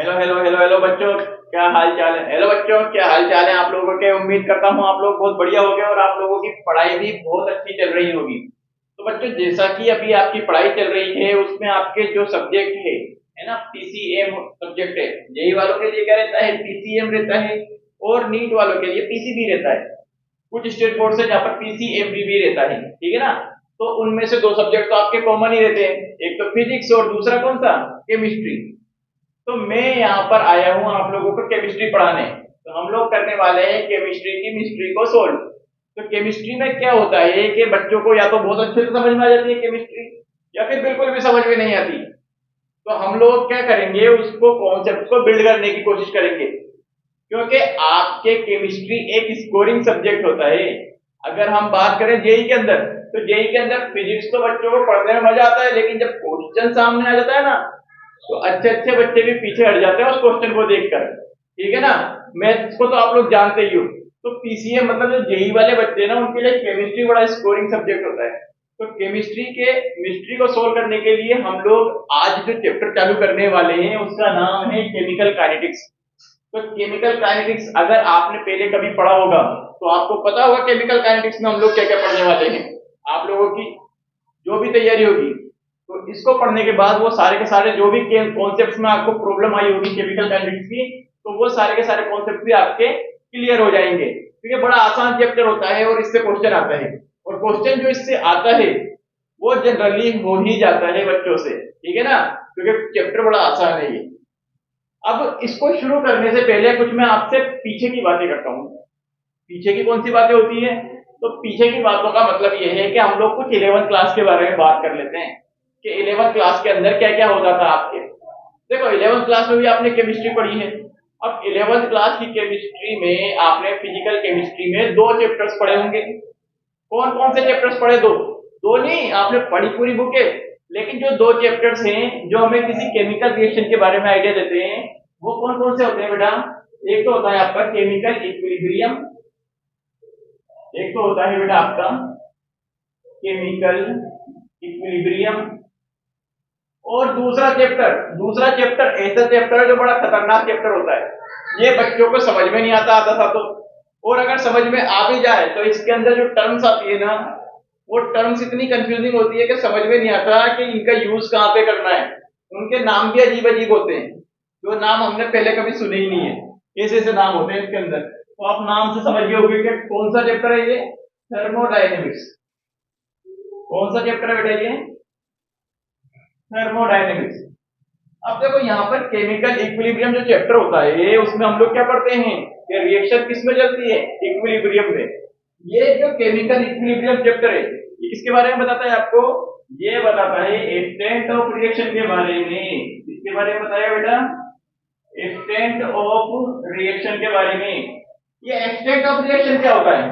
Hello hello hello hello बच्चों, क्या हाल चाल है? हेलो बच्चों, क्या हाल चाल है आप लोगों के? उम्मीद करता हूँ आप लोग बहुत बढ़िया होंगे और आप लोगों की पढ़ाई भी बहुत अच्छी चल रही होगी। तो बच्चों, जैसा कि अभी आपकी पढ़ाई चल रही है उसमें आपके जो सब्जेक्ट है ना, पीसीएम सब्जेक्ट है। जेई वालों के लिए क्या रहता है? पीसीएम रहता है। और नीट वालों के लिए पीसीबी रहता है। कुछ स्टेट बोर्ड से जहाँ पर पीसीएमबी भी रहता है, ठीक है ना। तो उनमें से दो सब्जेक्ट तो आपके कॉमन ही रहते हैं, एक तो फिजिक्स और दूसरा कौन सा? केमिस्ट्री। तो मैं यहाँ पर आया हूँ आप लोगों को केमिस्ट्री पढ़ाने। तो हम लोग करने वाले हैं केमिस्ट्री की मिस्ट्री को सोल्व। तो केमिस्ट्री में क्या होता है कि बच्चों को या तो बहुत अच्छे से समझ में आ जाती है केमिस्ट्री, या फिर बिल्कुल भी समझ में नहीं आती। तो हम लोग क्या करेंगे, उसको कॉन्सेप्ट को बिल्ड करने की कोशिश करेंगे। क्योंकि आपके केमिस्ट्री एक स्कोरिंग सब्जेक्ट होता है। अगर हम बात करें जेई के अंदर, तो जेई के अंदर फिजिक्स तो बच्चों को पढ़ने में मजा आता है, लेकिन जब क्वेश्चन सामने आ जाता है ना, तो अच्छे अच्छे बच्चे भी पीछे हट जाते हैं उस क्वेश्चन को देखकर, ठीक है ना। मैथ्स को तो आप लोग जानते ही हो। तो पीसीएम मतलब जो जेई वाले बच्चे हैं ना, उनके लिए केमिस्ट्री बड़ा स्कोरिंग सब्जेक्ट होता है। तो केमिस्ट्री के मिस्ट्री को सोल्व करने के लिए हम लोग आज जो चैप्टर चालू करने वाले हैं उसका नाम है केमिकल काइनेटिक्स। तो केमिकल काइनेटिक्स अगर आपने पहले कभी पढ़ा होगा तो आपको पता होगा केमिकल काइनेटिक्स में हम लोग क्या क्या पढ़ने वाले हैं। आप लोगों की जो भी तैयारी होगी, तो इसको पढ़ने के बाद वो सारे के सारे जो भी कॉन्सेप्ट्स में आपको प्रॉब्लम आई होगी केमिकल काइनेटिक्स की, तो वो सारे के सारे कॉन्सेप्ट भी आपके क्लियर हो जाएंगे। तो ये बड़ा आसान चैप्टर होता है और इससे क्वेश्चन आता है। और क्वेश्चन जो इससे आता है वो जनरली हो ही जाता है बच्चों से, ठीक है ना, क्योंकि चैप्टर बड़ा आसान है ये। अब इसको शुरू करने से पहले कुछ मैं आपसे पीछे की बातें करता हूँ। पीछे की कौन सी बातें होती है? तो पीछे की बातों का मतलब यह है कि हम लोग कुछ 11th क्लास के बारे में बात कर लेते हैं कि 11th क्लास के अंदर क्या क्या होता था आपके। देखो, 11th क्लास में भी आपने केमिस्ट्री पढ़ी है। अब 11th क्लास की केमिस्ट्री में आपने फिजिकल केमिस्ट्री में दो चैप्टर्स पढ़े होंगे। कौन कौन से चैप्टर्स पढ़े? दो। दो नहीं, आपने पढ़ी पूरी बुक है, लेकिन जो दो चैप्टर्स हैं जो हमें किसी केमिकल रिएक्शन के बारे में आइडिया देते हैं, वो कौन कौन से होते हैं बेटा? एक तो होता है आपका केमिकल इक्विलिब्रियम, एक तो होता है बेटा आपका केमिकल इक्विलिब्रियम, और दूसरा चैप्टर ऐसा चैप्टर है जो बड़ा खतरनाक चैप्टर होता है। ये बच्चों को समझ में नहीं आता आधा सा तो, और अगर समझ में आ भी जाए तो इसके अंदर जो टर्म्स आती है ना, वो टर्म्स इतनी कंफ्यूजिंग होती है कि समझ में नहीं आता कि इनका यूज कहाँ पे करना है। उनके नाम भी अजीब अजीब होते हैं, जो नाम हमने पहले कभी सुने ही नहीं है। ऐसे ऐसे नाम होते हैं इसके अंदर। तो आप नाम से समझ गए होंगे कि कौन सा चैप्टर है ये? थर्मोडायनेमिक्स। कौन सा चैप्टर है बेटा ये? थर्मोडायनेमिक्स। अब देखो, यहाँ पर केमिकल इक्विलिब्रियम जो चैप्टर होता है उसमें हम लोग क्या पढ़ते हैं कि रिएक्शन किस में चलती है? इक्विलिब्रियम में। ये जो केमिकल इक्विलिब्रियम चैप्टर है ये किसके बारे में बताता है आपको? ये बताता है एक्सटेंट ऑफ रिएक्शन के बारे में। किसके बारे में बताया बेटा? एक्सटेंट ऑफ रिएक्शन के बारे में। ये एक्सटेंट ऑफ रिएक्शन क्या होता है?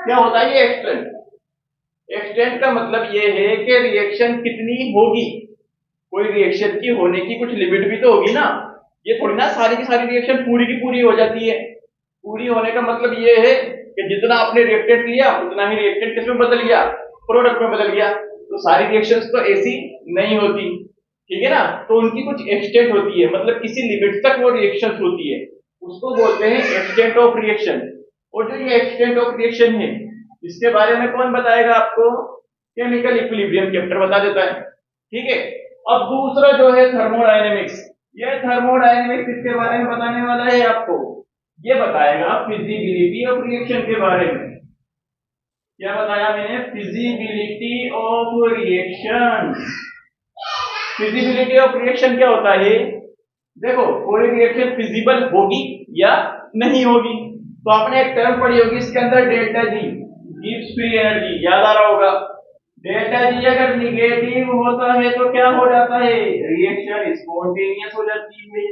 क्या होता है ये एक्सटेंट? एक्सटेंट का मतलब ये है कि रिएक्शन कितनी होगी। कोई रिएक्शन की होने की कुछ लिमिट भी तो होगी ना। ये थोड़ी ना सारी की सारी रिएक्शन पूरी की पूरी हो जाती है। पूरी होने का मतलब ये है कि जितना आपने रिएक्टेंट लिया उतना ही रिएक्टेंट किसमें बदल गया? प्रोडक्ट में बदल गया। तो सारी रिएक्शंस तो ऐसी नहीं होती, ठीक है ना। तो उनकी कुछ एक्सटेंट होती है, मतलब किसी लिमिट तक वो रिएक्शंस होती है, उसको बोलते हैं एक्सटेंट ऑफ रिएक्शन। और जो ये एक्सटेंट ऑफ रिएक्शन है इसके बारे में कौन बताएगा आपको? केमिकल इक्विलिब्रियम चैप्टर बता देता है, ठीक है। अब दूसरा जो है थर्मोडायनेमिक्स। ये थर्मोडायनेमिक्स इसके बारे में बताने वाला है आपको। ये बताएगा फिजिबिलिटी ऑफ रिएक्शन के बारे में। क्या बताया मैंने? Feasibility of reaction. Feasibility of reaction क्या होता है? देखो, कोई रिएक्शन फिजिबल होगी या नहीं होगी। तो आपने एक टर्म पढ़ी होगी इसके अंदर, delta G, gives free energy, याद आ रहा होगा। डेल्टा जी अगर निगेटिव होता है तो क्या हो जाता है? रिएक्शन स्पॉन्टेनियस हो जाती है।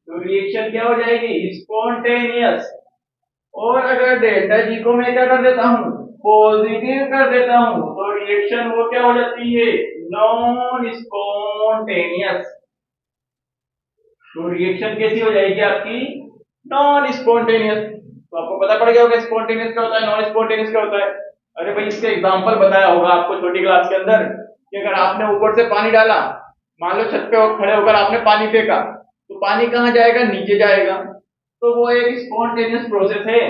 तो रिएक्शन क्या हो जाएगी? स्पॉन्टेनियस। और अगर डेल्टा जी को मैं क्या कर देता हूं? पॉजिटिव कर देता हूं, तो रिएक्शन वो क्या हो जाती है? Non spontaneous. तो रिएक्शन कैसी हो जाएगी आपकी? Non spontaneous. तो आपको पता पड़ गया होगा स्पॉन्टेनियस क्या होता है, नॉन स्पॉन्टेनियस क्या होता है। अरे भाई, इसके एग्जांपल बताया होगा आपको छोटी क्लास के अंदर कि अगर आपने ऊपर से पानी डाला, मान लो छत पे खड़े होकर आपने पानी फेंका, तो पानी कहाँ जाएगा? नीचे जाएगा। तो वो एक स्पॉन्टेनियस प्रोसेस है।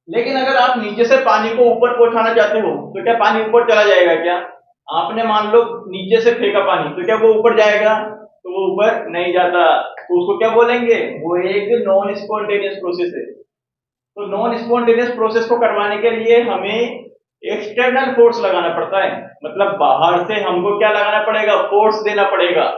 लेकिन अगर आप नीचे से पानी को ऊपर पहुंचाना चाहते हो तो क्या पानी ऊपर चला जाएगा क्या? आपने मान लो नीचे से फेंका पानी, तो क्या वो ऊपर जाएगा? तो वो ऊपर नहीं जाता। तो उसको क्या बोलेंगे? वो एक नॉन स्पॉन्टेनियस प्रोसेस है। तो नॉन स्पॉन्टेनियस प्रोसेस को करवाने के लिए हमें एक्सटर्नल फोर्स लगाना पड़ता है। मतलब बाहर से हमको क्या लगाना पड़ेगा? फोर्स देना पड़ेगा।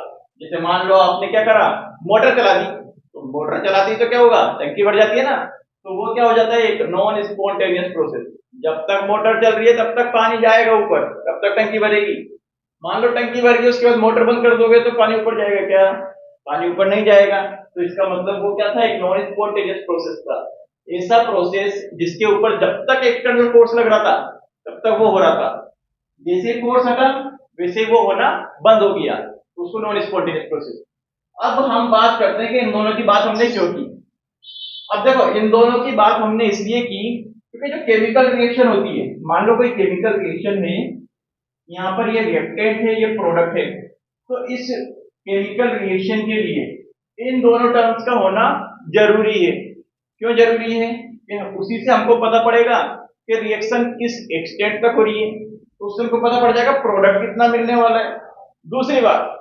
जैसे मान लो आपने क्या करा, मोटर चला दी। तो मोटर चलाती तो क्या होगा? टंकी भर जाती है ना। तो वो क्या हो जाता है? एक नॉन स्पॉन्टेनियस प्रोसेस। जब तक मोटर चल रही है तब तक पानी जाएगा ऊपर, तब तक टंकी भरेगी। मान लो टंकी भर गई, उसके बाद मोटर बंद कर दोगे तो पानी ऊपर जाएगा क्या? पानी ऊपर नहीं जाएगा। तो इसका मतलब वो क्या था? एक नॉन स्पॉन्टेनियस प्रोसेस था। ऐसा प्रोसेस जिसके ऊपर जब तक एक्सटर्नल फोर्स लग रहा था तब तक वो हो रहा था। जैसे फोर्स हटा वैसे वो होना बंद हो गया, तो उसको नॉन स्पॉन्टेनियस प्रोसेस। अब हम बात करते हैं कि इन दोनों की बात हमने क्यों की। अब देखो, इन दोनों की बात हमने इसलिए की क्योंकि जो केमिकल रिएक्शन होती है, मान लो कोई केमिकल रिएक्शन में यहाँ पर ये रिएक्टेंट है, ये प्रोडक्ट है, तो इस केमिकल रिएक्शन के लिए इन दोनों टर्म्स का होना जरूरी है। क्यों जरूरी है? कि उसी से हमको पता पड़ेगा कि रिएक्शन किस एक्सटेंट तक हो रही है, तो उससे हमको पता पड़ जाएगा प्रोडक्ट कितना मिलने वाला है। दूसरी बात,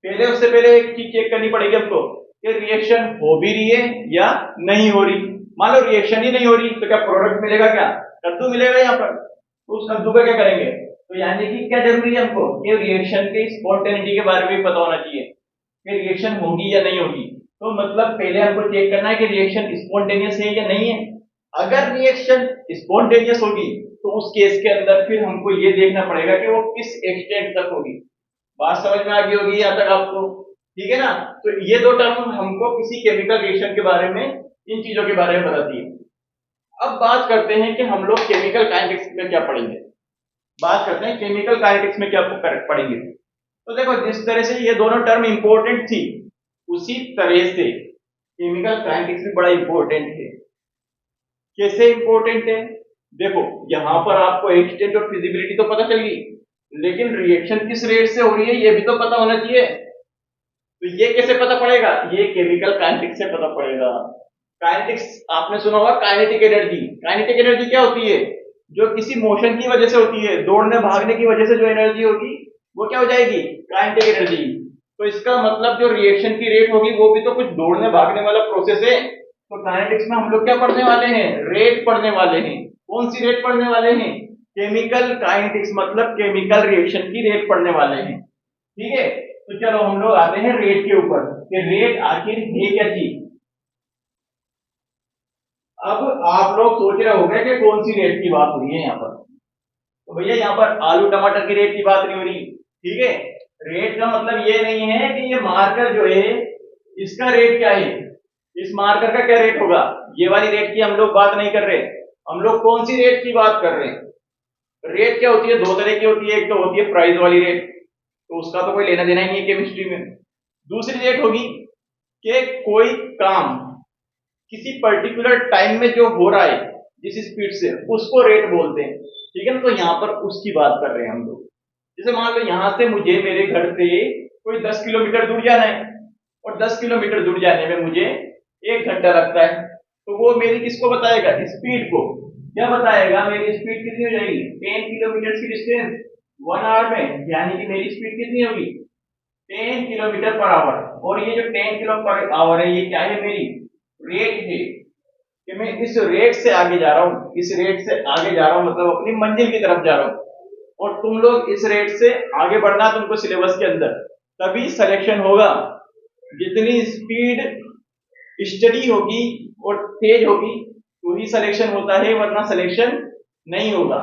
पहले उससे पहले एक चीज चेक करनी पड़ेगी हमको कि रिएक्शन हो भी रही है या नहीं हो रही। मान लो रिएक्शन ही नहीं हो रही तो क्या प्रोडक्ट मिलेगा? क्या कद्दू मिलेगा यहाँ पर? तो उस कद्दू का क्या करेंगे? तो यानी कि क्या जरूरी है हमको? कि रिएक्शन के स्पॉन्टेनिटी के बारे में भी पता होना चाहिए कि रिएक्शन होगी या नहीं होगी। तो मतलब पहले हमको चेक करना है कि रिएक्शन स्पॉन्टेनियस है या नहीं है। अगर रिएक्शन स्पॉन्टेनियस होगी तो उस केस के अंदर फिर हमको ये देखना पड़ेगा कि वो किस एक्सटेंट तक होगी। बात समझ में आ गई होगी यहाँ तक आपको? ठीक है ना? तो ये दो टर्म हमको किसी केमिकल रिएक्शन के बारे में, इन चीजों के बारे में बताती है। अब बात करते हैं कि हम लोग केमिकल काइनेटिक्स में क्या पढ़ेंगे। बात करते हैं केमिकल काइनेटिक्स में क्या पढ़ेंगे। तो देखो, जिस तरह से ये दोनों टर्म इंपॉर्टेंट थी उसी तरह से केमिकल काइनेटिक्स भी बड़ा इंपॉर्टेंट है। कैसे इंपॉर्टेंट है? देखो, यहां पर आपको एक्सटेंट और फिजिबिलिटी तो पता चल गई, लेकिन रिएक्शन किस रेट से हो रही है ये भी तो पता होना चाहिए। तो ये कैसे पता पड़ेगा? ये केमिकल काइनेटिक्स से पता पड़ेगा। काइनेटिक्स आपने सुना होगा, काइनेटिक एनर्जी। काइनेटिक एनर्जी क्या होती है? जो किसी मोशन की वजह से होती है, दौड़ने भागने की वजह से जो एनर्जी होगी वो क्या हो जाएगी? Kinetic energy. तो इसका मतलब जो रिएक्शन की रेट होगी वो भी तो कुछ दौड़ने भागने वाला प्रोसेस है। तो काइनेटिक्स में हम लोग क्या पढ़ने वाले हैं? रेट पढ़ने वाले हैं। कौन सी रेट पढ़ने वाले हैं? केमिकल काइनेटिक्स मतलब केमिकल रिएक्शन की रेट पढ़ने वाले हैं। ठीक है, तो चलो हम लोग आते हैं रेट के ऊपर कि रेट आखिर है क्या चीज। अब आप लोग सोच रहे होंगे कि कौन सी रेट की बात हो रही है यहाँ पर। तो भैया यहाँ पर आलू टमाटर की रेट की बात नहीं हो रही। ठीक है, रेट का मतलब ये नहीं है कि ये मार्कर जो है इसका रेट क्या है, इस मार्कर का क्या रेट होगा, ये वाली रेट की हम लोग बात नहीं कर रहे। हम लोग कौन सी रेट की बात कर रहे हैं? रेट क्या होती है? दो तरह की होती है। एक तो होती है प्राइस वाली रेट, तो उसका तो कोई लेना देना ही नहीं है केमिस्ट्री में। दूसरी रेट होगी कि कोई काम किसी पर्टिकुलर टाइम में जो हो रहा है जिस स्पीड से, उसको रेट बोलते हैं। ठीक है ना? तो यहाँ पर उसकी बात कर रहे हैं हम लोग। जैसे मान लो यहां से मुझे मेरे घर से कोई 10 किलोमीटर दूर जाना है, और 10 किलोमीटर दूर जाने में मुझे 1 घंटा लगता है, तो वो मेरी किसको बताएगा? स्पीड को। क्या बताएगा? मेरी स्पीड कितनी हो जाएगी? 10 किलोमीटर की डिस्टेंस 1 आवर में, यानी कि मेरी स्पीड कितनी होगी? 10 किलोमीटर पर आवर। और ये जो 10 किलो पर आवर है ये क्या है? मेरी रेट है कि मैं इस रेट से आगे जा रहा हूं। इस रेट से आगे जा रहा हूं मतलब अपनी मंजिल की तरफ जा रहा हूं। और तुम लोग इस रेट से आगे बढ़ना तुमको सिलेबस के अंदर, तभी सिलेक्शन होगा। जितनी स्पीड स्टडी होगी और तेज होगी तो ही सिलेक्शन होता है, वरना सिलेक्शन नहीं होगा।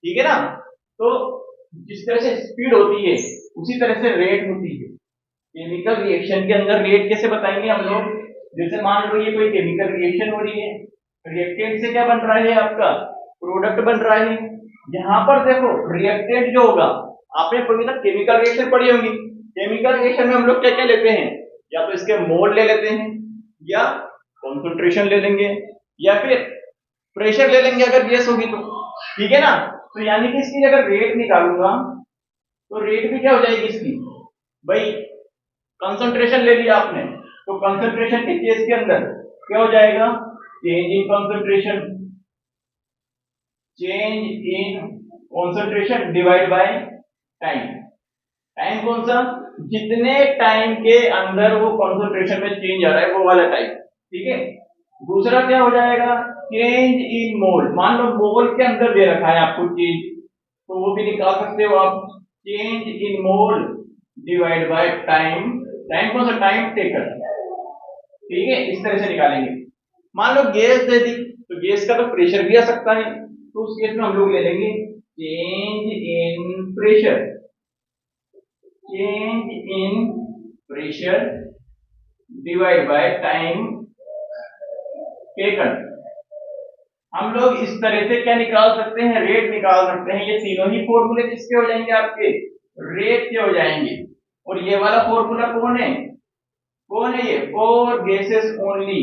ठीक है ना? तो जिस तरह से स्पीड होती है उसी तरह से रेट होती है। केमिकल रिएक्शन के अंदर रेट कैसे बताएंगे हम लोग? जैसे मान लो ये कोई केमिकल रिएक्शन हो रही है, रिएक्टेंट से क्या बन रहा है? आपका प्रोडक्ट बन रहा है। यहाँ पर देखो, रिएक्टेंट जो होगा, आपने कभी तक केमिकल रिएक्शन पढ़ी होगी। केमिकल रिएक्शन में हम लोग क्या क्या लेते हैं? या तो इसके मोल ले लेते हैं, या कॉन्सेंट्रेशन ले लेंगे, या फिर प्रेशर ले लेंगे अगर गैस होगी तो। ठीक है ना? तो यानी कि इसकी अगर रेट निकालूंगा तो रेट भी क्या हो जाएगी इसकी? भाई कंसंट्रेशन ले लिया आपने, तो कंसंट्रेशन के केस के अंदर क्या हो जाएगा, change in concentration, change in concentration divide by time. Time कौन सा, जितने टाइम के अंदर वो कंसंट्रेशन में चेंज आ रहा है वो वाला टाइम, ठीक है। दूसरा क्या हो जाएगा, चेंज इन मोल, मान लो मोल के अंदर दे रखा है आपको चेंज, तो वो भी निकाल सकते हो आप, change in mole divide by time. Time कौन सा, टाइम टेकन, ठीक है, इस तरह से निकालेंगे। मान लो गैस दे दी, तो गैस का तो प्रेशर भी आ सकता है, तो उस केस में हम लोग ले लेंगे change in pressure, change in pressure divide by time taken. हम लोग इस तरह से क्या निकाल सकते हैं, रेट निकाल सकते हैं। ये तीनों ही फॉर्मूले किसके हो जाएंगे, आपके रेट के हो जाएंगे। और ये वाला फॉर्मूला कौन है, कौन है ये, फॉर गैसेस ओनली।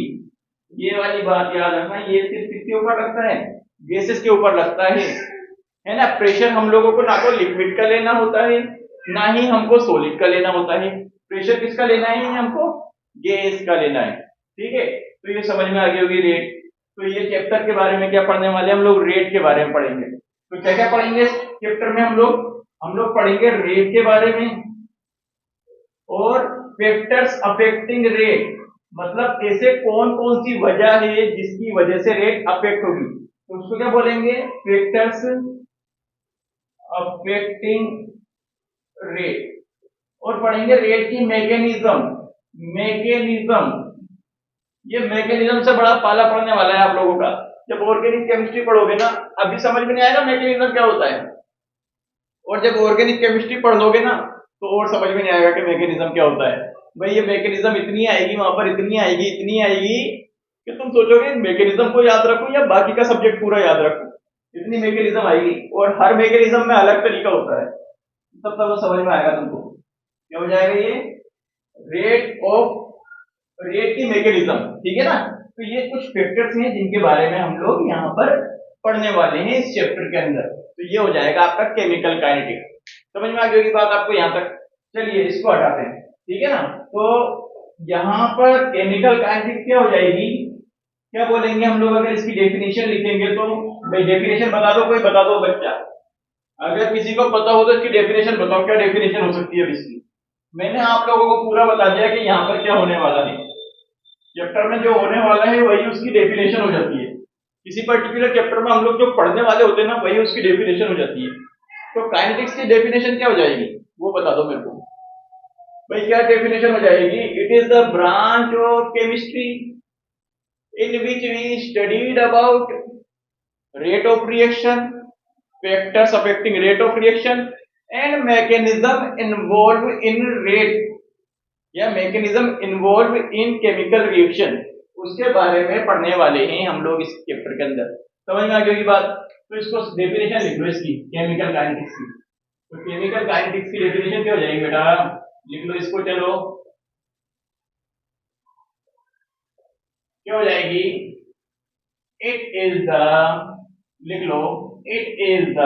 ये वाली बात याद रखना, ये सिर्फ किसके ऊपर लगता है, गैसेस के ऊपर लगता है ना। प्रेशर हम लोगों को ना तो लिक्विड का लेना होता है, ना ही हमको सॉलिड का लेना होता है। प्रेशर किसका लेना है, हमको गैस का लेना है, ठीक है। तो ये समझ में आ गई होगी रेट। तो ये चैप्टर के बारे में क्या पढ़ने वाले, हम लोग रेट के बारे में पढ़ेंगे। तो क्या क्या पढ़ेंगे चैप्टर में, हम लोग पढ़ेंगे रेट के बारे में, और फैक्टर्स अफेक्टिंग रेट, मतलब ऐसे कौन कौन सी वजह है जिसकी वजह से रेट अफेक्ट होगी, तो उसको क्या बोलेंगे, फैक्टर्स अफेक्टिंग रेट। और पढ़ेंगे रेट की मैकेनिज्म, मैकेनिज्म, ये मैकेनिज्म से बड़ा पाला पड़ने वाला है आप लोगों का। जब ऑर्गेनिक केमिस्ट्री पढ़ोगे ना, अभी समझ में नहीं आएगा मैकेनिज्म क्या होता है, और जब ऑर्गेनिक केमिस्ट्री पढ़ लोगे ना तो और समझ में नहीं आएगा कि मैकेनिज्म क्या होता है। भाई ये मैकेनिज्म इतनी आएगी, वहां पर इतनी आएगी, इतनी आएगी कि तुम सोचोगे मैकेनिज्म को याद रखूं या बाकी का सब्जेक्ट पूरा याद रखूं, इतनी मैकेनिज्म आएगी। और हर मैकेनिज्म में अलग तरीका होता है, तब तो समझ में आएगा तुमको क्या हो जाएगा ये रेट की मैकेनिज्म, ठीक है ना। तो ये कुछ फैक्टर्स हैं जिनके बारे में हम लोग यहाँ पर पढ़ने वाले हैं इस चैप्टर के अंदर। तो ये हो जाएगा आपका केमिकल काइनेटिक्स। समझ में आ गई होगी बात आपको यहाँ तक। चलिए इसको हटाते हैं, ठीक है ना। तो यहाँ पर केमिकल काइनेटिक्स क्या हो जाएगी, क्या बोलेंगे हम लोग, अगर इसकी डेफिनेशन लिखेंगे तो, भाई डेफिनेशन बता दो, कोई बता दो बच्चा, अगर किसी को पता हो तो इसकी डेफिनेशन बताओ, क्या डेफिनेशन हो सकती है इसकी। मैंने आप लोगों को पूरा बता दिया कि यहाँ पर क्या होने वाला है, चैप्टर में जो होने वाला है वही उसकी डेफिनेशन हो जाती है। किसी पर्टिकुलर चैप्टर में हम लोग जो पढ़ने वाले होते हैं ना, वही उसकी डेफिनेशन हो जाती है। तो काइनेटिक्स की डेफिनेशन क्या हो जाएगी वो बता दो मेरे को, भाई क्या डेफिनेशन हो जाएगी। It is the branch of chemistry in which we studied about rate of reaction, factors affecting rate of reaction and mechanism involved in rate या mechanism involved in chemical reaction, उसके बारे में पढ़ने वाले हैं हम लोग इस चैप्टर के अंदर। समझ में आ गई बात। तो इसको डेफिनेशन लिख लो इसकी, केमिकल काइनेटिक्स की। तो केमिकल काइनेटिक्स की डेफिनेशन क्या हो जाएगी बेटा, लिख लो इसको। चलो क्या हो जाएगी, इट इज द, लिख लो, it is the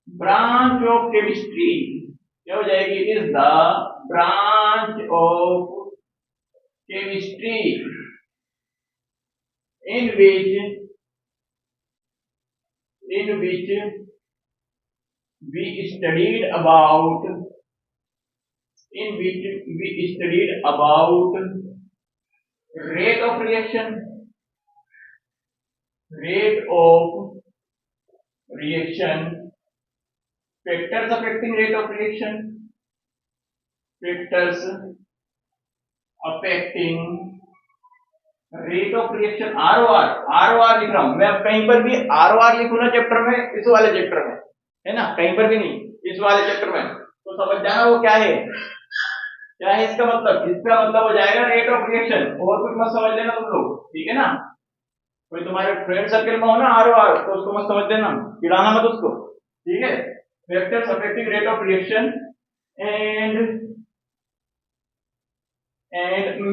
branch of chemistry, क्या हो जाएगी, it is the branch of chemistry in which we studied about, in which we studied about rate of reaction, factors affecting rate of reaction, factors affecting rate of reaction, ROR लिख रहा हूं मैं। अब कहीं पर भी ROR लिखूं ना चैप्टर में, इस वाले चैप्टर में है ना, कहीं पर भी नहीं, इस वाले चैप्टर में, तो समझ जाना वो क्या है, क्या है इसका मतलब। इसका मतलब हो जाएगा रेट ऑफ रिएक्शन, और कुछ मत समझ लेना तुम लोग, ठीक है ना। कोई तुम्हारे फ्रेंड सर्कल में हो ना ROR, तो उसको मत समझ लेना, चिढ़ाना मत उसको, ठीक है। Factors affecting rate of reaction and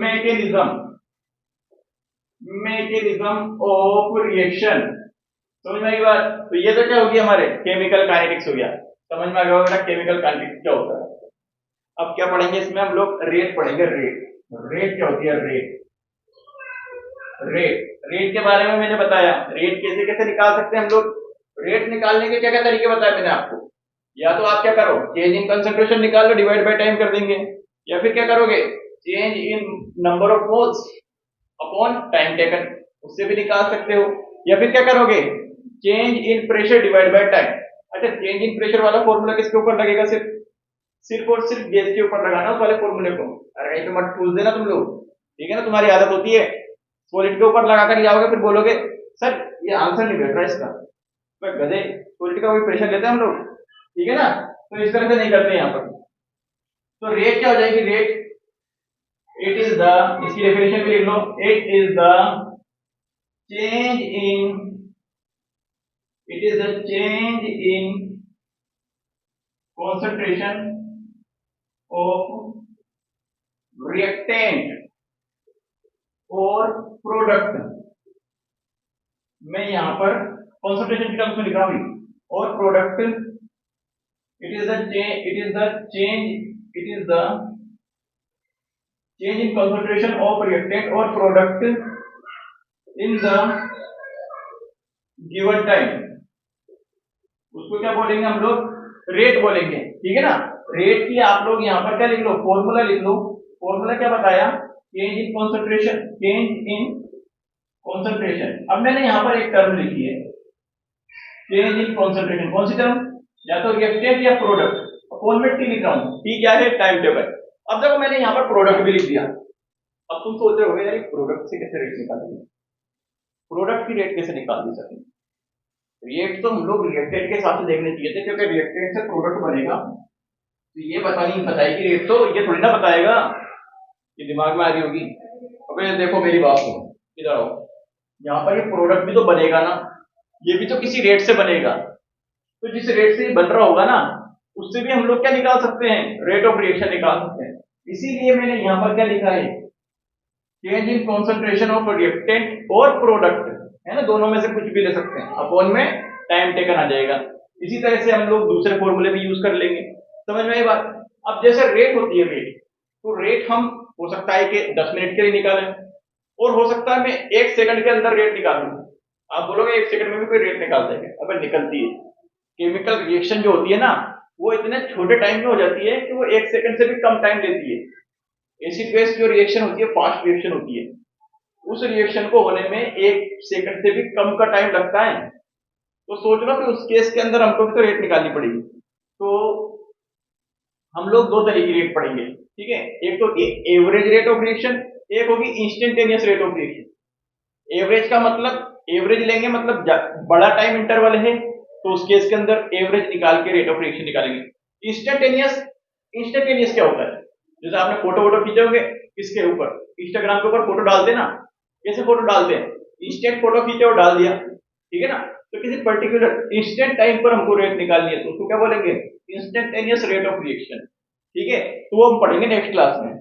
mechanism of reaction. समझ में आई बात। तो ये तो क्या होगी हमारे केमिकल काइनेटिक्स हो गया। समझ में आ गया होगा केमिकल काइनेटिक्स क्या होता है। अब क्या पढ़ेंगे इसमें हम लोग, रेट पढ़ेंगे। रेट, रेट क्या होती है? रेट, रेट के बारे में मैंने बताया। रेट कैसे कैसे निकाल सकते हैं हम लोग। रेट निकालने के क्या क्या तरीके बताए मैंने आपको। या तो आप क्या करो, चेंज इन कंसंट्रेशन निकाल लो, डिवाइड बाय टाइम कर देंगे। या फिर क्या करोगे, change in number of moles upon time taken, उससे भी निकाल सकते हो। या फिर क्या करोगे, change in pressure divide by time. अच्छा, चेंज इन प्रेशर वाला फॉर्मूला किसके ऊपर लगेगा? सिर्फ सिर्फ और सिर्फ गैस के ऊपर लगाना उस वाले फॉर्मूले को। अरे कहीं पे मत पूछ देना तुम लोग, ठीक है ना, तुम्हारी आदत होती है सॉलिड के ऊपर लगाकर जाओगे, फिर बोलोगे सर ये आंसर नहीं बैठ रहा इसका। तो गधे, सॉलिड का कोई प्रेशर लेते हैं हम लोग, ठीक है ना। तो इस तरह से नहीं करते यहाँ पर। तो रेट क्या हो जाएगी? रेट, इट इज द, इसकी डेफिनेशन भी लिख लो, it is the change in, it is the change in concentration of reactant और प्रोडक्ट। मैं यहां पर concentration की टर्म्स में लिख रहा हूं, और product, it is the change in concentration of reactant और product in the given time. उसको क्या बोलेंगे हम लोग? रेट बोलेंगे, ठीक है ना। रेट की आप लोग यहाँ पर क्या लिख लो, फॉर्मूला लिख लो। फॉर्मूला क्या बताया? Change in concentration, change in concentration. अब मैंने यहाँ पर एक टर्म लिखी है, चेंज इन कॉन्सेंट्रेशन। कौन सी टर्म? या तो रिएक्टेंट या प्रोडक्ट। अपॉन में टी लिख रहा हूँ, टी क्या है? Time table. अब देखो मैंने यहाँ पर प्रोडक्ट भी लिख दिया। अब तुम सोच रहे हो यार प्रोडक्ट से कैसे रेट निकालेंगे, प्रोडक्ट की रेट कैसे निकाल दी सकेंगे? रिएक्ट तो हम लोग रिएक्टेंट के साथ देखने चाहिए थे, क्योंकि रिएक्टेंट से प्रोडक्ट बनेगा। तो ये पता नहीं बताएगी रेट, तो ये थोड़ी ना बताएगा, ये दिमाग में आ रही होगी। अबे देखो मेरी बात सुनो, इधर आओ। यहाँ पर ये प्रोडक्ट भी तो बनेगा ना, ये भी तो किसी रेट से बनेगा। तो जिस रेट से ये बन रहा होगा ना, उससे भी हम लोग क्या निकाल सकते हैं? रेट ऑफ रिएक्शन निकाल सकते हैं। इसीलिए मैंने यहाँ पर क्या लिखा है, change in concentration of reactant और प्रोडक्ट, है ना, दोनों में से कुछ भी ले सकते हैं। अपॉन में टाइम टेकन आ जाएगा। इसी तरह से हम लोग दूसरे फॉर्मूले भी यूज कर लेंगे। समझ में आई बात? अब जैसे रेट होती है रेट, तो रेट हम हो सकता है कि 10 मिनट के लिए निकालें, और हो सकता है मैं 1 सेकंड के अंदर रेट निकालूं। आप बोलोगे 1 सेकंड में भी कोई रेट निकाल देगा? अब निकलती है। केमिकल रिएक्शन जो होती है ना, वो इतने छोटे टाइम में हो जाती है कि वो 1 सेकंड से भी कम टाइम लेती है। एसिड बेस जो रिएक्शन होती है, फास्ट रिएक्शन होती है, उस रिएक्शन को होने में 1 सेकंड से भी कम का टाइम लगता है। तो सोच लो कि उस केस के अंदर हमको भी तो रेट निकालनी पड़ेगी। तो हम लोग दो तरह की रेट पढ़ेंगे, ठीक है। एक तो एवरेज रेट ऑफ रिएक्शन, एक होगी instantaneous rate of reaction. Average का मतलब, एवरेज लेंगे मतलब बड़ा टाइम इंटरवल है, तो उस केस के अंदर एवरेज निकाल के रेट ऑफ रिएक्शन निकालेंगे। इंस्टेंटेनियस, इंस्टेंटेनियस क्या होता है? जैसे आपने फोटो वोटो खींचोगे किसके ऊपर, इंस्टाग्राम के ऊपर फोटो डालते ना, कैसे फोटो डालते हैं? इंस्टेंट फोटो खींचे और डाल दिया, ठीक है ना। तो किसी पर्टिकुलर इंस्टेंट टाइम पर हमको रेट निकालनी है, तो उसको क्या बोलेंगे? इंस्टेंटेनियस रेट ऑफ रिएक्शन, ठीक है। तो वो हम पढ़ेंगे नेक्स्ट क्लास में।